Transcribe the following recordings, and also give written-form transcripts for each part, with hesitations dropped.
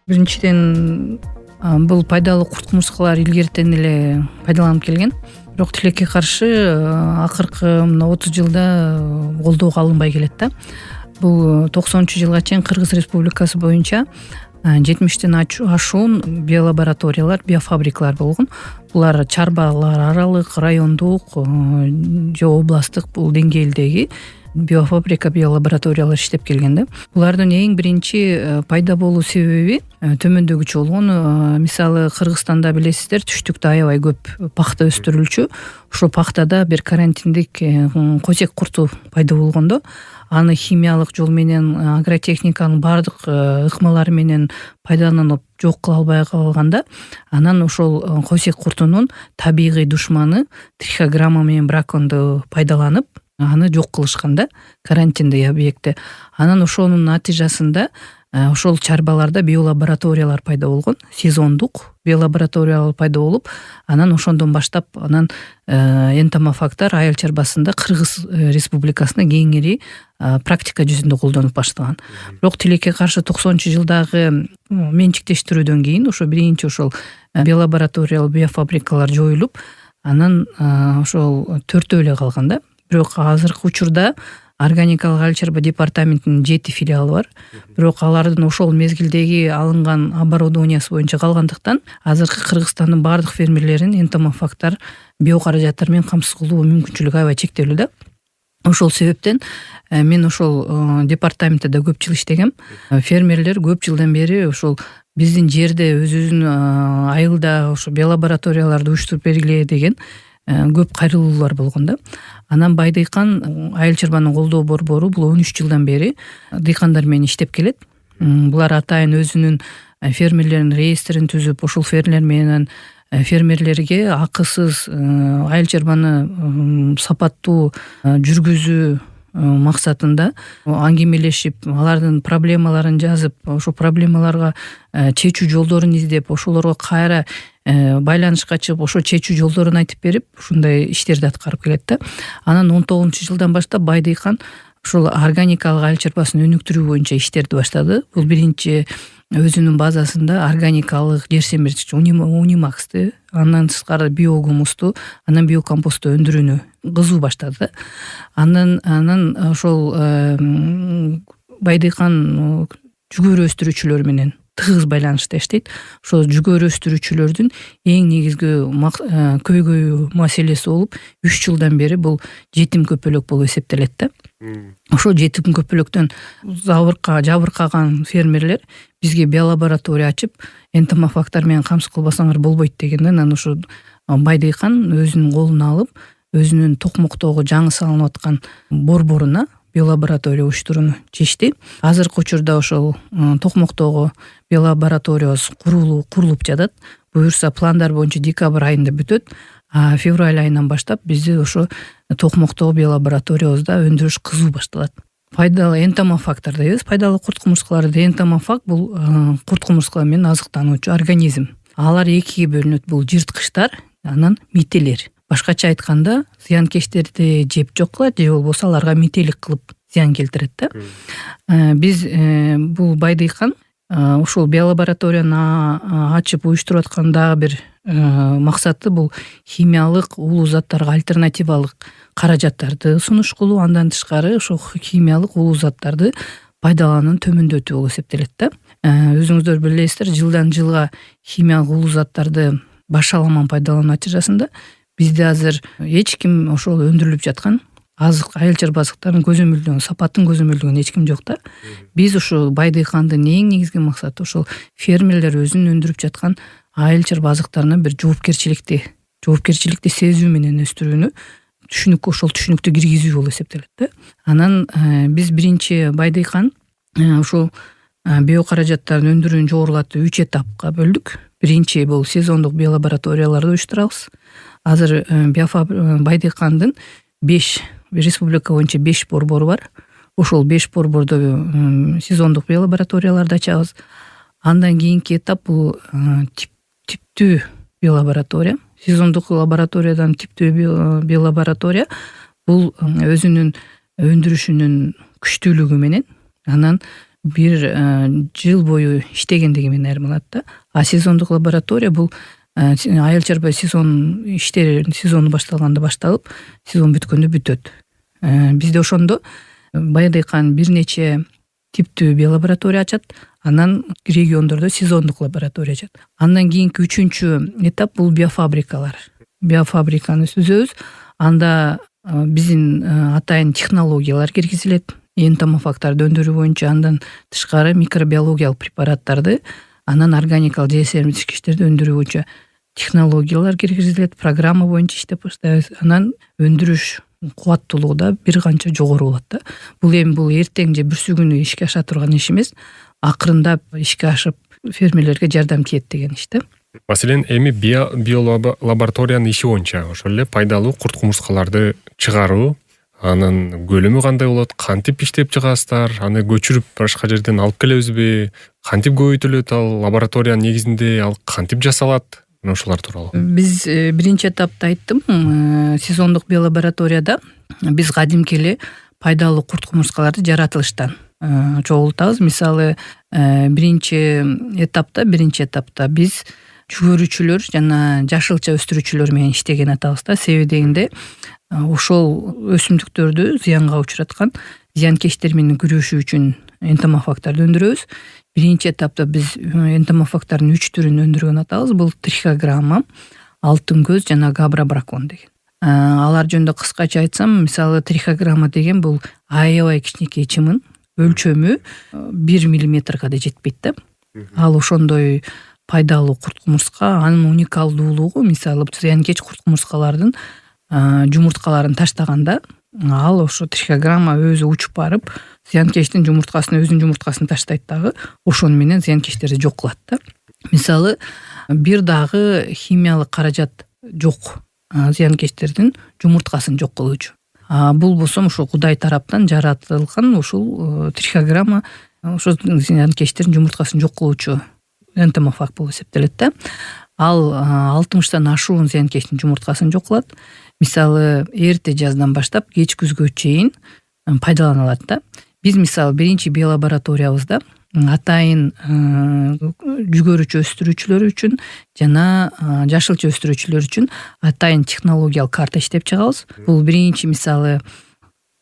Биринчиден бул пайдалуу курт кумурскалар илгертен эле пайдаланып келген. Бирок тилекке каршы акыркы мына 30 жылда колдоого алынбай келет да. Бул 90 жылга чейин Кыргыз Республикасы боюнча 70тен ашуун биолабораториялар, биофабрикалар болгон. Булар чарбалар аралык, райондук же областтык бул деңгээлдеги биофабрика, биолабораториялар иштеп келген да. Булардын эң биринчи пайда болуу себеби төмөндөгүчө болгон. Мисалы Кыргызстанда билесиздер, түштүктө аябай көп пахта өстүрүлчү. Ошо пахтада бир карантиндик косек курту пайда болгондо, аны химиялык жол менен, агротехниканын баардык ыкмалары менен пайдаланып жок кыла албай калганда, анан ошол косек куртунун табигый душманы трихограмма менен браконду пайдаланып, аны жок кылышкан да, карантиндеги объектте. Анан ошонун натыйжасында ошол чарбаларда биолабораториялар пайда болгон, сезондук биолабораториялар пайда болуп, анан ошондон баштап анан энтомофагдар айыл чарбасында Кыргыз Республикасында кеңири практика жүзүндө колдонуп баштаган. Бирок тилекке каршы 90-жылдагы менчиктештирүүдөн кийин ошо биринчи ошол биолабораториялык биофабрикалар жоюлуп, анан ошол төртөө эле калган да. Бирок азыркы учурда органикалык айыл чарба департаментинин 7 филиалы бар. Бирок алардын ошол мезгилдеги алынган оборудованиясы боюнча калгандыктан азыркы Кыргызстандын баардык фермерлерин энтомофагдар биокаражаттар менен камсыз кылуу мүмкүнчүлүгү аябай чектелүү да. Ошол себептен мен ошол департаментте да көп жыл иштегем. Фермерлер көп жылдан бери ошол биздин жерде өзүбүздүн айылда ошо биолабораторияларды уюштуруп бергиле деген көп кайрылуулар болгон да. Анан Бай дыйкан айыл чарбанын колдоо борбору бул 13 жылдан бери дыйкандар менен иштеп келет. Булар атайын өзүнүн фермерлеринин реестрин түзүп, ошол фермерлер менен фермерлерге акысыз айыл чарбаны сапаттуу жүргүзүү максатында аңгемелешип, алардын проблемаларын жазып, ошол проблемаларга чечүү жолдорун издеп, ошолорго кайра байланышка чыгып, ошо чечүү жолдорун айтып берип, ушундай иштерди аткарып келет да. Анан 19-жылдан баштап Бай дыйкан ошол органикалык айыл чарбасын өнүктүрүү боюнча иштерди баштады. Бул биринчи өзүнүн базасында органикалык жерсемирткич унимаксты, андан тышкары биогумусту, анан биокомпосту өндүрүүнү кызуу баштады. Анан ошол Бай дыйкан жүгөрү өстүрүүчүлөр менен тыгыз байланышта иштейт. Ошол жүгөрү өстүрүүчүлөрдүн эң негизги көйгөй маселеси болуп, 3 жылдан бери бул жетим көпөлөк болуп эсептелет да. Ошол жетим көпөлөктөн жабыркаган фермерлер бизге биолаборатория ачып, энтомофагдар менен камсыз кылбасаңар болбойт дегенден, анан ошо Бай дыйкан өзүнүн колуна алып, өзүнүн Токмоктогу жаңы салынып аткан борборуна биолаборатория уюштурууну чечти. Азыркы учурда ошол Токмоктогу биолаборатория курулуп жатат. Буюрса пландар боюнча декабрь айында бүтөт. А февраль айынан баштап бизде ошо Токмоктогу биолабораториябызда өндүрүш кызуу башталат. Пайдалуу энтомофагдар дейбиз. Пайдалуу курт кумурскаларды энтомофаг бул курт кумурскалар менен азыктануучу организм. Алар экиге бөлүнөт. Бул жырткычтар, анан мителер. Башкача айтканда, зыянкечтерди жеп жок кылат, же болбосо аларга мителик кылып зыян келтирет да. Биз бул Бай дыйкан ушул биолабораторияны ачып уюштуруп аткан дагы бир максаты бул химиялык улуу заттарга альтернативалык каражаттарды сунуш кылуу, андан тышкары ошол химиялык улуу заттарды пайдаланууну төмөндөтүү болуп эсептелет да. Өзүңүздөр билесиздер, жылдан жылга химиялык улуу заттарды башаламан пайдалануу натыйжасында бизде азыр эч ким ошол өндүрүлүп жаткан айыл чарба азыктарын көзөмөлдөгөн, сапатын көзөмөлдөгөн эч ким жок да. Биз ошо Бай дыйкандын эң негизги максаты ошол фермерлер өзүнүн өндүрүп жаткан айыл чарба азыктарына бир жоопкерчиликти сезүү менен өстүрүүнү, ошол түшүнүктү киргизүү болуп эсептелет да. Анан биз биринчи Бай дыйкан ушул биокаражаттардын өндүрүүнү жогорулатып 3 этапка бөлдүк. Биринчи бул сезондук биолабораторияларды уюштурабыз. Азыр Бай дыйкандын 5 республика боюнча 5 борбору бар. Ошол 5 борбордо сезондук биолабораторияларды ачабыз. Андан кийинки этап бул типтүү биолаборатория. Сезондук лабораториядан типтүү биолаборатория бул өзүнүн өндүрүшүнүн күчтүүлүгү менен, анан бир жыл бою иштегендиги менен айырмаланат да. А сезондук лаборатория бул айыл чарба сезон иштери сезону башталганда башталып, сезон бүткөндө бүтөт. Бизде ошондо Байыркан бир нече типтүү биолаборатория ачат, анан региондордо сезондук лаборатория ачат. Андан кийинки үчүнчү этап бул биофабрикалар. Биофабриканы түзөбүз. Анда биздин атайын технологиялар киргизилет. Энтомофагтарды өндүрүү боюнча, андан тышкары микробиологиялык препараттарды, анан органикалык жесемдишкичтерди өндүрүү боюнча технологиялар киргизилет. Программа боюнча иштеп баштайбыз. Анан өндүрүш кубаттуулугу да бир канча жогору болот да. Бул эртең же бүрсү күнү ишке аша турган иш эмес. Акырындап ишке ашып фермерлерге жардам тиет деген иш да. Маселен, эми биолабораториянын иши боюнча ошол эле пайдалуу курт кумурскаларды чыгаруу, анын көлөмү кандай болот, кантип иштеп чыгасыздар, аны көчүрүп башка жерден алып келебизби, кантип көбөйтүлөт ал лабораториянын негизинде, ал кантип жасалат? Мына ошолар тууралуу. Биз биринчи этапта айттым, сезондук биолабораторияда биз кадимки эле пайдалуу курт кумурскаларды жаратылыштан чогултабыз. Мисалы, биринчи этапта биз жүгөрүүчүлөр жана жашылча өстүрүүчүлөр менен иштеген атабыз да. Себеби дегенде ошол өсүмдүктөрдү зыянга учураткан зыянкечтер менен күрөшүү үчүн энтомофагтарды өндүрөбүз. Биринчи этапта биз энтомофагтардын 3 түрүн өндүргөн атабыз. Бул трихограмма, алтын көз жана габрабракон деген. Алар жөнүндө кыскача айтсам, мисалы трихограмма деген бул аябай кичинекей чымын, өлчөмү 1 миллиметрге да жетпейт да. Ал ошондой пайдалуу курт кумурска. Анын уникалдуулугу, мисалы зыянкеч курт кумурскалардын жумурткаларын таштаганда, ал ошо трихограмма өзү учуп барып, зыянкечтин өзүнүн жумурткасын таштайт дагы, ошону менен зыянкечтерди жок кылат да. Мисалы, бир дагы химиялык каражат жок зыянкечтердин жумурткасын жок кылуучу. Бул болсо ошо Кудай тараптан жаратылган ушул трихограмма ошо зыянкечтердин жумурткасын жок кылуучу энтомофаг болуп эсептелет да. Ал 60тан ашуун зыянкечтин жумурткасын жок кылат. Мисалы, эрте жаздан баштап кеч күзгө чейин пайдаланылат да. Биз мисалы биринчи биолабораториябызда атайын жүгөрүүчү өстүрүүчүлөр үчүн жана жашылча өстүрүүчүлөр үчүн атайын технологиялык карта иштеп чыгабыз. Бул биринчи мисалы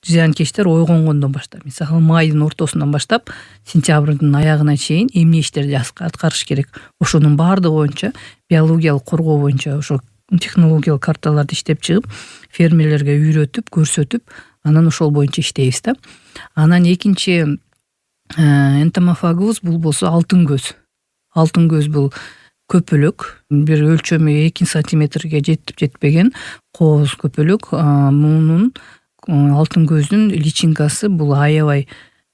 зыянкечтер ойгонгондон баштап, мисалы майдын ортосунан баштап сентябрдын аягына чейин эмне иштерди аткарыш керек, ошонун баардыгы боюнча биологиялык коргоо боюнча ошо технологиялык карталарды иштеп чыгып, фермерлерге үйрөтүп, көрсөтүп, анан ошол боюнча иштейбиз да. Анан экинчи энтомофагыбыз бул болсо алтын көз. Алтын көз бул көпөлөк, бир өлчөмү 2 сантиметрге жетип жетпеген кооз көпөлөк. Мунун алтын көздүн личинкасы бул аябай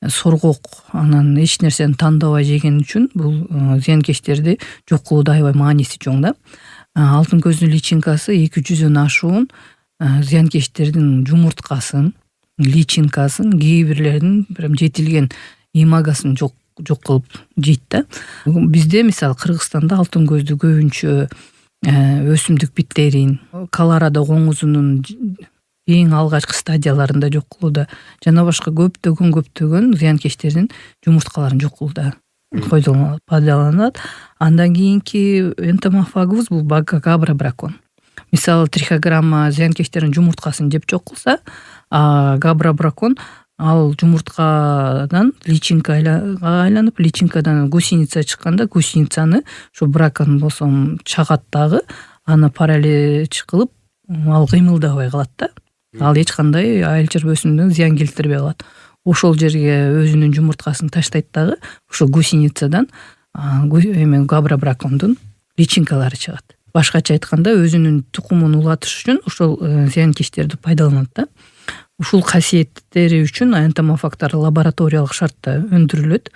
соргок, анан эч нерсени тандабай жеген үчүн бул зыянкечтерди жок кылууда аябай мааниси чоң да. Алтын көздүн личинкасы 200дөн ашуун зыянкечтердин жумурткасын, личинкасын, кээ бирлеринин прям жетилген имагасын жок кылып жейт да. Бизде мисалы Кыргызстанда алтын көздү көбүнчө өсүмдүк биттерин, Колорадо коңузунун эң алгачкы стадияларында жок кылууда жана башка көптөгөн зыянкечтердин жумурткаларын жок кылууда пайдаланылат. Андан кийинки энтомофагыбыз бул габрабракон. Мисалы трихограмма зыянкечтердин жумурткасын жеп жок кылса, габрабракон ал жумурткадан личинкага айланып, личинкадан гусеница чыкканда, гусеницаны ушу бракон болсо чагат дагы, аны паралич кылып, ал кыймылдабай калат да. Ал эч кандай айыл чарба өсүмдүгүнө зыян келтирбей калат. Ошол жерге өзүнүн жумурткасын таштайт дагы, ошо гусеницадан габрабракондун личинкалары чыгат. Башкача айтканда, өзүнүн тукумун улатыш үчүн ошол зыянкечтерди пайдаланат да. Ушул касиеттери үчүн энтомофагтар лабораториялык шартта өндүрүлөт.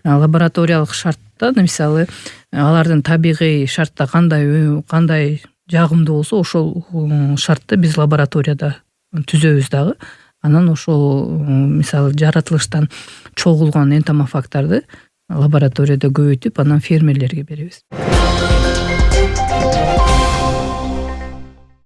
Лабораториялык шартта, мисалы, алардын табигый шартта кандай жагымдуу болсо, ошол шартты биз лабораторияда түзөбүз дагы. Анан ошол мисалы жаратылыштан чогулган энтомофагтарды лабораторияда көбөйтүп, анан фермерлерге беребиз.